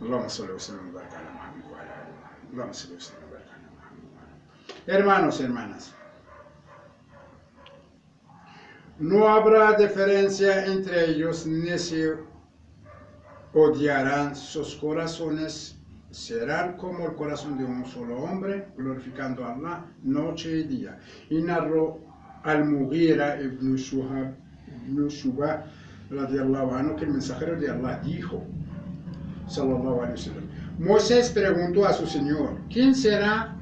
Allahumma salli wa sallam wa barik ala Muhammad wa ala ali Muhammad. Allahumma salli wa sallam wa barik ala Muhammad wa ala ali. Hermanos, hermanas, no habrá diferencia entre ellos, ni se odiarán. Sus corazones serán como el corazón de un solo hombre, glorificando a Allah noche y día. Y narró al-Mughira ibn Shuba radiallahu anhu, que el mensajero de Allah dijo, sallallahu alaihi wasallam, Moisés preguntó a su Señor, ¿quién será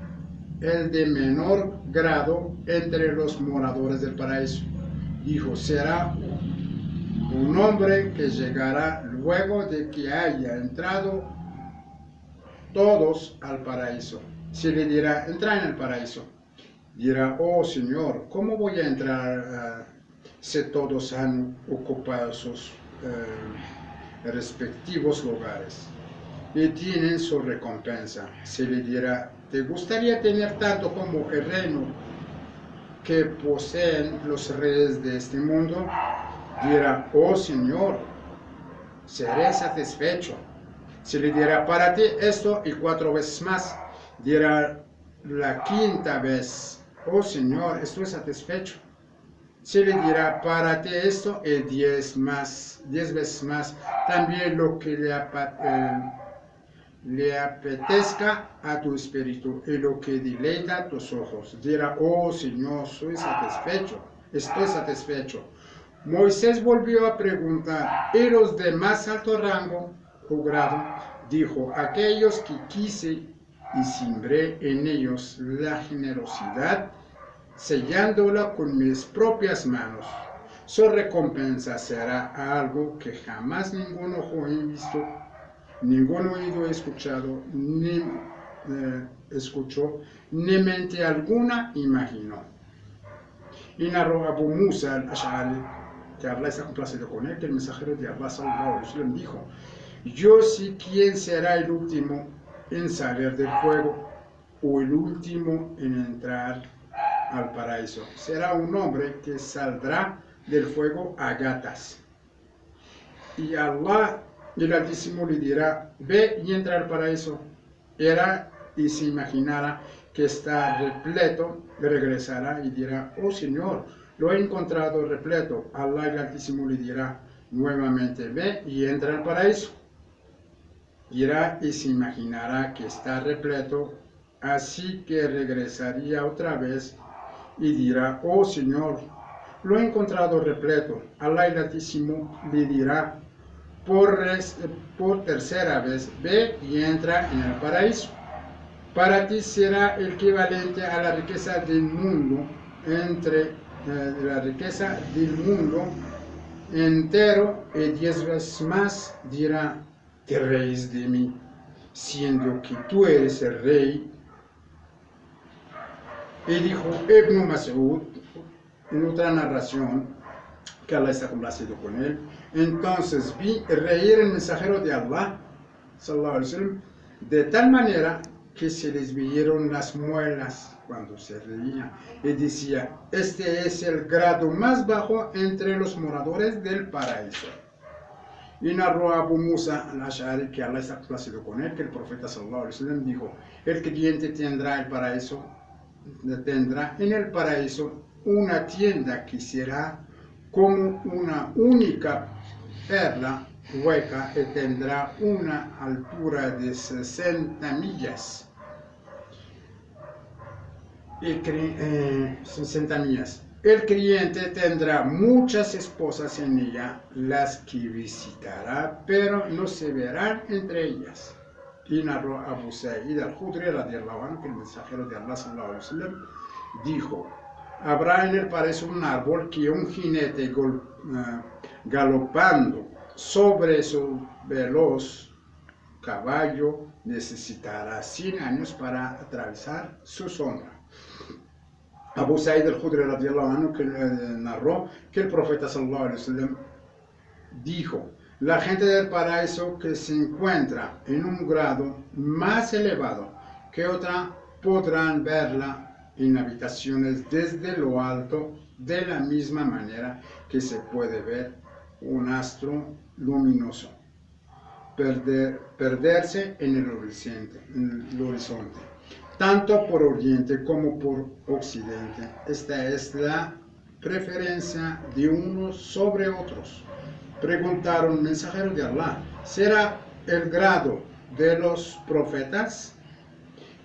el de menor grado entre los moradores del paraíso? Dijo, será un hombre que llegará luego de que haya entrado todos al paraíso. Se le dirá, entra en el paraíso. Dirá, oh Señor, ¿cómo voy a entrar si todos han ocupado sus respectivos lugares y tienen su recompensa? Se le dirá, ¿te gustaría tener tanto como el reino que poseen los reyes de este mundo? Dirá, oh Señor, seré satisfecho. Se le dirá, para ti esto y 4 veces más. Dirá la 5ª vez, oh Señor, estoy satisfecho. Se le dirá, para ti esto y 10 veces más. También lo que le apetezca a tu espíritu y lo que deleita tus ojos. Dirá, oh Señor, estoy satisfecho. Moisés volvió a preguntar, ¿y los de más alto rango o grado? Dijo, aquellos que quise y sembré en ellos la generosidad, sellándola con mis propias manos. Su recompensa será algo que jamás ningún ojo he visto, ningún oído he escuchado, ni escuchó, ni mente alguna imaginó. Y narró Abu Musa al-Ash'ari, que Allah está complacido con él, que el mensajero de Allah sallallahu alaihi wasallam dijo, yo sé quién será el último en salir del fuego o el último en entrar al paraíso. Será un hombre que saldrá del fuego a gatas. Y Allah, el Altísimo, le dirá, ve y entra al paraíso. Era y se imaginará que está repleto, regresará y dirá, oh Señor, lo he encontrado repleto. Allah el Altísimo le dirá nuevamente, ve y entra al paraíso. Irá y se imaginará que está repleto, así que regresaría otra vez y dirá, oh Señor, lo he encontrado repleto. Allah el Altísimo le dirá por 3ª vez, ve y entra en el paraíso. Para ti será el equivalente a la riqueza del mundo, la riqueza del mundo entero y 10 veces más. Dirá, te reís de mí, siendo que tú eres el rey. Y dijo Ibn Mas'ud en otra narración, que Allah está complacido con él, entonces vi reír el mensajero de Allah, sallallahu alaihi wasallam, de tal manera que se les vieron las muelas cuando se reía, y decía, este es el grado más bajo entre los moradores del paraíso. Y narró Abu Musa al-Ash'ari, que Allah está complacido con él, que el profeta sallallahu alaihi wasallam dijo, el creyente tendrá en el paraíso una tienda que será como una única perla hueca y tendrá una altura de 60 millas. 60 millas. El creyente tendrá muchas esposas en ella, las que visitará, pero no se verán entre ellas. Y narró Abu Sa'id al-Khudri radiallahu anhu, que el mensajero de Allah sallallahu alaihi wasallam dijo, habrá en el paraíso un árbol que un jinete galopando sobre su veloz caballo necesitará 100 años para atravesar su sombra. Abu Sa'id al-Khudri radiallahu anhu que narró que el profeta sallallahu alaihi wasallam dijo, la gente del paraíso que se encuentra en un grado más elevado que otra podrán verla en habitaciones desde lo alto, de la misma manera que se puede ver un astro luminoso. perderse en el horizonte, tanto por oriente como por occidente. Esta es la preferencia de unos sobre otros. Preguntaron, mensajero de Allah, ¿será el grado de los profetas?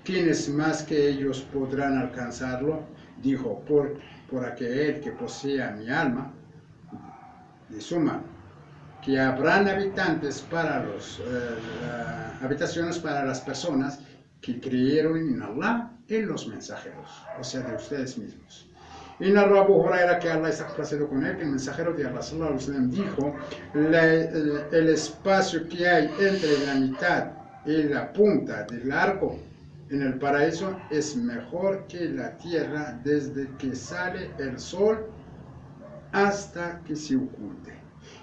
¿Quiénes más que ellos podrán alcanzarlo? Dijo, por aquel que posea mi alma, de su mano, que habrán habitaciones para las personas que creyeron en Allah, en los mensajeros, o sea, de ustedes mismos. Y narró Abu Huraira, que Allah está complacido con él, que el mensajero de Allah sallallahu alaihi wasallam dijo, el espacio que hay entre la mitad y la punta del arco en el paraíso es mejor que la tierra desde que sale el sol hasta que se oculte.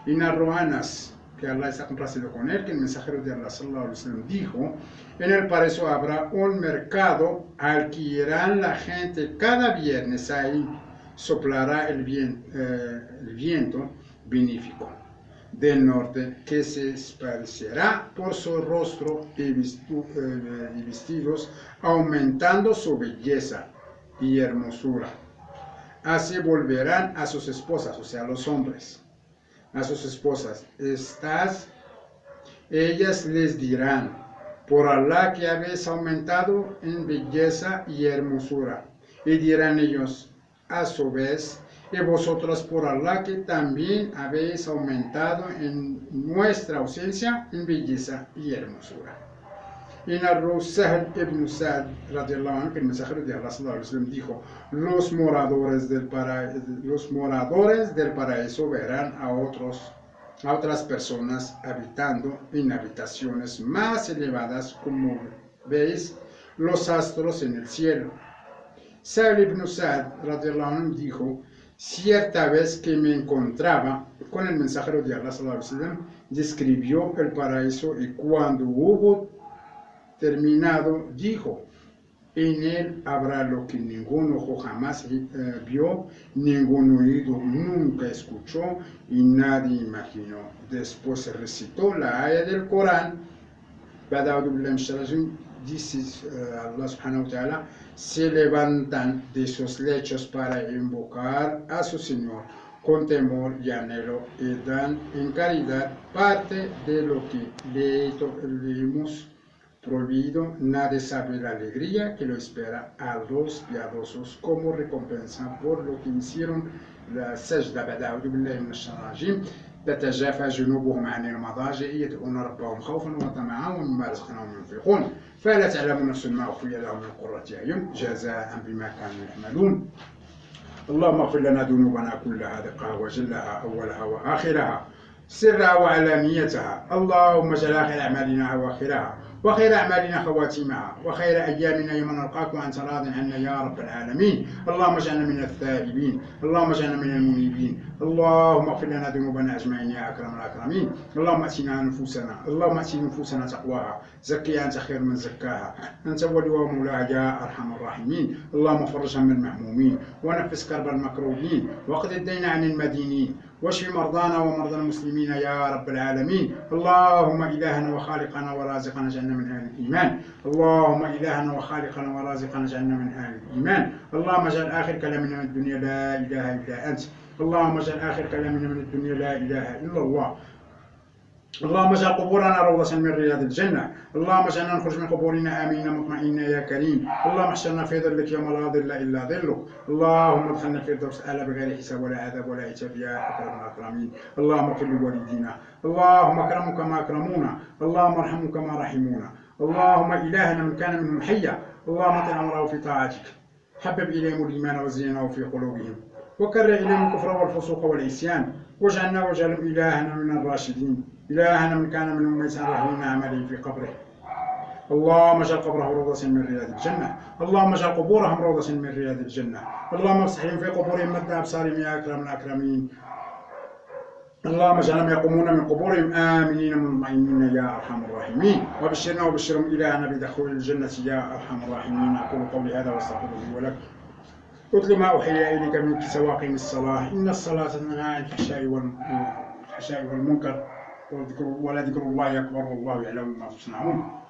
Y narró Anas, que Allah está complacido con él, que el mensajero de Allah sallallahu alaihi wasallam dijo, en el paraíso habrá un mercado al que irán la gente cada viernes, ahí soplará el viento benéfico del norte, que se esparcerá por su rostro y vestidos, aumentando su belleza y hermosura. Así volverán a sus esposas, o sea, los hombres, a sus esposas. Ellas les dirán, por Allah que habéis aumentado en belleza y hermosura. Y dirán ellos, a su vez, y vosotras por Allah que también habéis aumentado en nuestra ausencia en belleza y hermosura. Y narró Sahl ibn Sa'd radiallahu anhu, que el mensajero de Allah sallallahu alaihi wasallam dijo, los moradores del paraíso verán a otras personas habitando en habitaciones más elevadas, como veis los astros en el cielo. Sahl ibn Sa'd radiallahu anhu dijo, cierta vez que me encontraba con el mensajero de Allah sallallahu alaihi wasallam, describió el paraíso y cuando hubo terminado dijo, en él habrá lo que ningún ojo jamás vio, ningún oído nunca escuchó y nadie imaginó. Después se recitó la aya del Corán, dice Allah subhanahu wa ta'ala, se levantan de sus lechos para invocar a su Señor con temor y anhelo y dan en caridad parte de lo que le hemos prohibido. Nadie sabe la alegría que lo espera a los piadosos como recompensa por lo que hicieron. La sajda ba'da a'udhu billahi minash shaitanir rajim. تتجافى جنوبهم عن المضاجع يدعون ربهم خوفا وطمعا ومما رزقناهم ينفقون فلا تعلم نفس ما أخفي لهم من قرة أعين جزاء بما كانوا يعملون. اللهم اغفر لنا ذنوبنا كلها دقها وجلها أولها وآخرها سرها وعلانيتها. اللهم اجعل آخر أعمالنا أواخرها وخير أعمالنا خواتيمها وخير أيامنا يوم نلقاك وأنت راض عنا يا رب العالمين. اللهم اجعلنا من التائبين، اللهم اجعلنا من المنيبين، اللهم اغفر لنا ذنوبنا أجمعين يا أكرم الأكرمين. اللهم آت نفوسنا تقواها، زكيها أنت خير من زكاها، أنت وليها ومولاها يا أرحم الراحمين. اللهم فرج هم المهمومين ونفس كرب المكروبين واقض الدين عن المدينين واشف مرضانا ومرضى المسلمين يا رب العالمين. اللهم إلهنا وخالقنا ورازقنا اجعلنا من أهل الإيمان. اللهم إلهنا وخالقنا ورازقنا اجعلنا من أهل الإيمان. اللهم اجعل آخر كلامنا من الدنيا لا إله إلا أنت. اللهم اجعل آخر كلامنا من الدنيا لا إله إلا الله. اللهم اجعل قبورنا روضة من رياض الجنة. اللهم اجعلنا نخرج من قبورنا آمين مطمئنين يا كريم. اللهم احشرنا في ظلك يوم لا ظل إلا ظلك. اللهم ادخلنا في الفردوس الأعلى بغير حساب ولا عذاب ولا عتاب يا أكرم الأكرمين. اللهم اغفر لوالدينا، اللهم اكرمهم كما أكرمونا، اللهم ارحمهم كما رحمونا. اللهم إلهنا من كان منهم حيا اللهم اطل أمره في طاعتك، حبب إليهم الإيمان وزينه في قلوبهم وكره إليهم الكفر والفسوق والعصيان واجعلنا واجعلهم إلهنا من الراشدين. إلهنا من كان منهم ميتا رحمنا عمله في قبره. اللهم اجعل قبره روضة من رياض الجنة. اللهم اجعل قبورهم روضة من رياض الجنة. اللهم افسح لهم في قبورهم مد أبصارهم يا أكرم الأكرمين. اللهم اجعلهم يقومون من قبورهم آمنين مطمئنين يا أرحم الراحمين. وبشرنا وبشرهم إلهنا بدخول الجنة يا أرحم الراحمين. أقول قولي هذا واستغفر لي ولكم. اتل ما أوحي إليك من سواقم الصلاة إن الصلاة تنهى عن الفحشاء والمنكر ولا ذكر الله أكبر والله يعلم ما تصنعون.